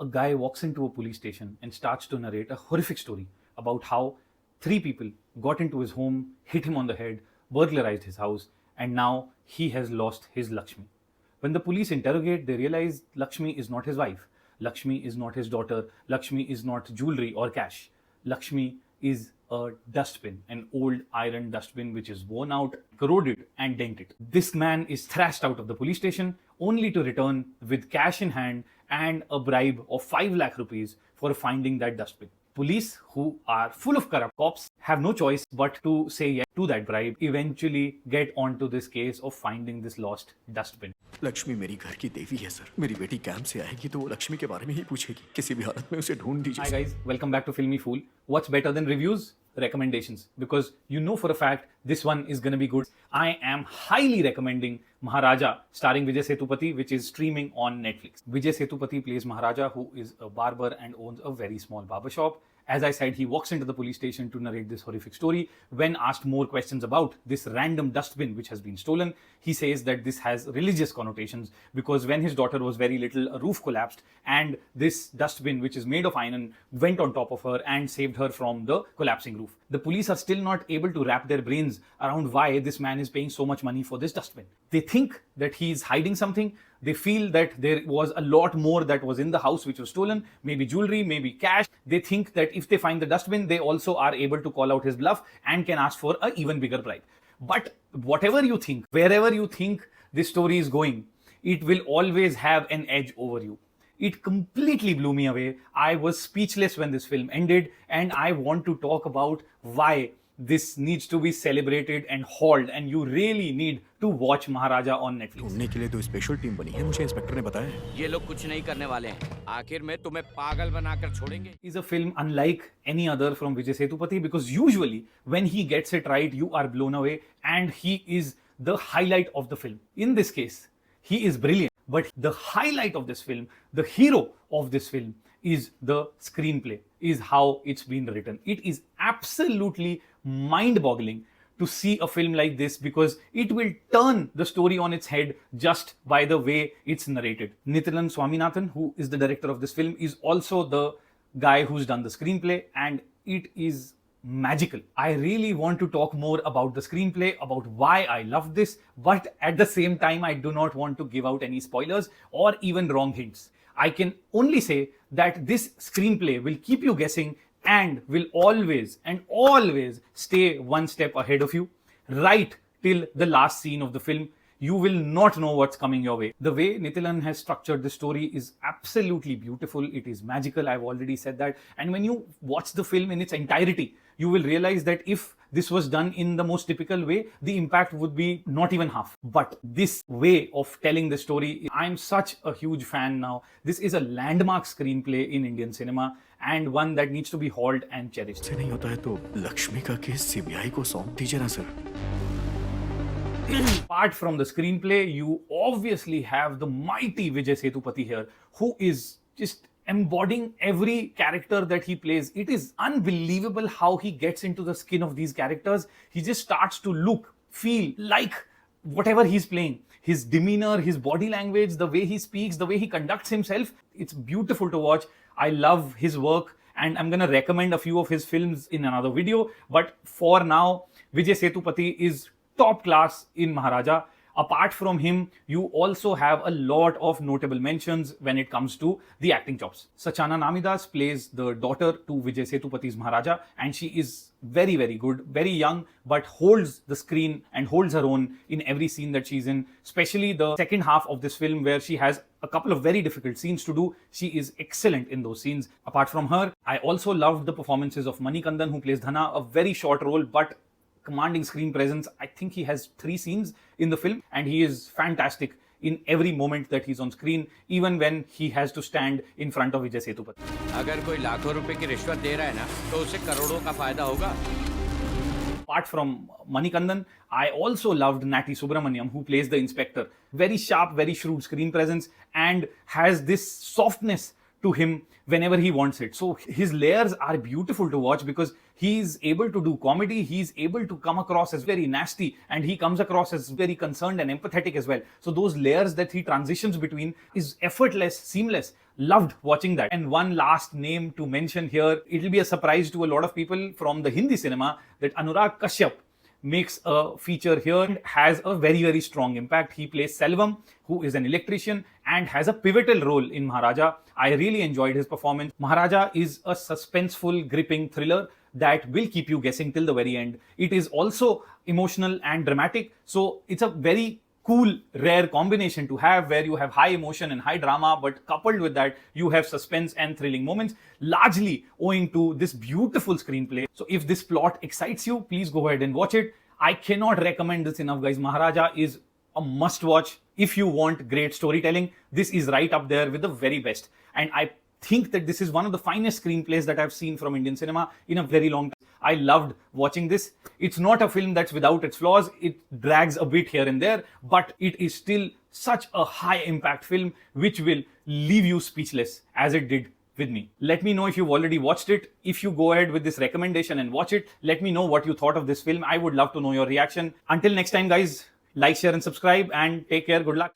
a guy walks into a police station and starts to narrate a horrific story about how 3 people got into his home, hit him on the head, burglarized his house, and now he has lost his Lakshmi. When the police interrogate, they realize Lakshmi is not his wife. Lakshmi is not his daughter. Lakshmi is not jewelry or cash. Lakshmi is a dustbin, an old iron dustbin which is worn out, corroded, and dented. This man is thrashed out of the police station only to return with cash in hand and a bribe of 5 lakh rupees for finding that dustbin. Police, who are full of corrupt cops, have no choice but to say yes to that bribe, eventually get onto this case of finding this lost dustbin. Lakshmi मेरी घर की देवी है sir. मेरी बेटी camp से आएगी तो वो लक्ष्मी के बारे में ही पूछेगी। किसी भी हालत में उसे ढूंढ दीजिए। Hi guys, welcome back to Filmy Fool. What's better than reviews? Recommendations. Because you know for a fact this one is gonna be good. I am highly recommending Maharaja starring Vijay Sethupathi, which is streaming on Netflix. Vijay Sethupathi plays Maharaja, who is a barber and owns a very small barber shop. As I said, he walks into the police station to narrate this horrific story. When asked more questions about this random dustbin which has been stolen, he says that this has religious connotations because when his daughter was very little, a roof collapsed and this dustbin, which is made of iron, went on top of her and saved her from the collapsing roof. The police are still not able to wrap their brains around why this man is paying so much money for this dustbin. They think that he is hiding something. They feel that there was a lot more that was in the house which was stolen, maybe jewelry, maybe cash. They think that if they find the dustbin, they also are able to call out his bluff and can ask for an even bigger bribe. But whatever you think, wherever you think this story is going, it will always have an edge over you. It completely blew me away. I was speechless when this film ended, and I want to talk about why this needs to be celebrated and hauled, and you really need to watch Maharaja on Netflix. ढूंढने के लिए तो special team बनी है, मुझे inspector ने बताया। ये लोग कुछ नहीं करने वाले हैं। आखिर में तुम्हें पागल बनाकर छोड़ेंगे। Is a film unlike any other from Vijay Sethupathi because usually when he gets it right, you are blown away, and he is the highlight of the film. In this case, he is brilliant. But the highlight of this film, the hero of this film, is the screenplay, is how it's been written. It is absolutely mind-boggling to see a film like this because it will turn the story on its head just by the way it's narrated. Nithilan Swaminathan, who is the director of this film, is also the guy who's done the screenplay, and it is magical. I really want to talk more about the screenplay, about why I love this, but at the same time, I do not want to give out any spoilers or even wrong hints. I can only say that this screenplay will keep you guessing and will always stay one step ahead of you, right till the last scene of the film. You will not know what's coming your way. The way Nithilan has structured the story is absolutely beautiful. It is magical. I've already said that. And when you watch the film in its entirety, you will realize that if this was done in the most typical way, the impact would be not even half. But this way of telling the story, I'm such a huge fan now. This is a landmark screenplay in Indian cinema and one that needs to be hauled and cherished. से नहीं होता है तो लक्ष्मी का case CBI को सौंप दीजिए ना sir. Apart from the screenplay, you obviously have the mighty Vijay Sethupathi here, who is just embodying every character that he plays. It is unbelievable how he gets into the skin of these characters. He just starts to look, feel like whatever he's playing. His demeanor, his body language, the way he speaks, the way he conducts himself, it's beautiful to watch. I love his work, and I'm going to recommend a few of his films in another video. But for now, Vijay Sethupathi is top class in Maharaja. Apart from him, you also have a lot of notable mentions when it comes to the acting chops. Sachana Namidas plays the daughter to Vijay Sethupathi's Maharaja, and she is very, very good, very young, but holds the screen and holds her own in every scene that she's in, especially the second half of this film where she has a couple of very difficult scenes to do. She is excellent in those scenes. Apart from her, I also loved the performances of Manikandan, who plays Dhana, a very short role, but commanding screen presence. I think he has 3 scenes in the film, and he is fantastic in every moment that he's on screen, even when he has to stand in front of Vijay Sethupathi. अगर कोई लाखों रुपए की रिश्वत दे रहा है ना, तो उसे करोड़ों का फायदा होगा। Apart from Manikandan, I also loved Natty Subramaniam, who plays the inspector. Very sharp, very shrewd screen presence, and has this softness to him whenever he wants it. So his layers are beautiful to watch because he's able to do comedy, he's able to come across as very nasty, and he comes across as very concerned and empathetic as well. So those layers that he transitions between is effortless, seamless. Loved watching that. And one last name to mention here, it'll be a surprise to a lot of people from the Hindi cinema that Anurag Kashyap makes a feature here and has a very, very strong impact. He plays Selvam, who is an electrician and has a pivotal role in Maharaja. I really enjoyed his performance. Maharaja is a suspenseful, gripping thriller that will keep you guessing till the very end. It is also emotional and dramatic, so it's a very cool, rare combination to have, where you have high emotion and high drama, but coupled with that, you have suspense and thrilling moments, largely owing to this beautiful screenplay. So if this plot excites you, please go ahead and watch it. I cannot recommend this enough, guys. Maharaja is a must watch. If you want great storytelling, this is right up there with the very best. And I think that this is one of the finest screenplays that I've seen from Indian cinema in a very long time. I loved watching this. It's not a film that's without its flaws. It drags a bit here and there, but it is still such a high impact film which will leave you speechless, as it did with me. Let me know if you've already watched it. If you go ahead with this recommendation and watch it, let me know what you thought of this film. I would love to know your reaction. Until next time, guys, like, share and subscribe, and take care. Good luck.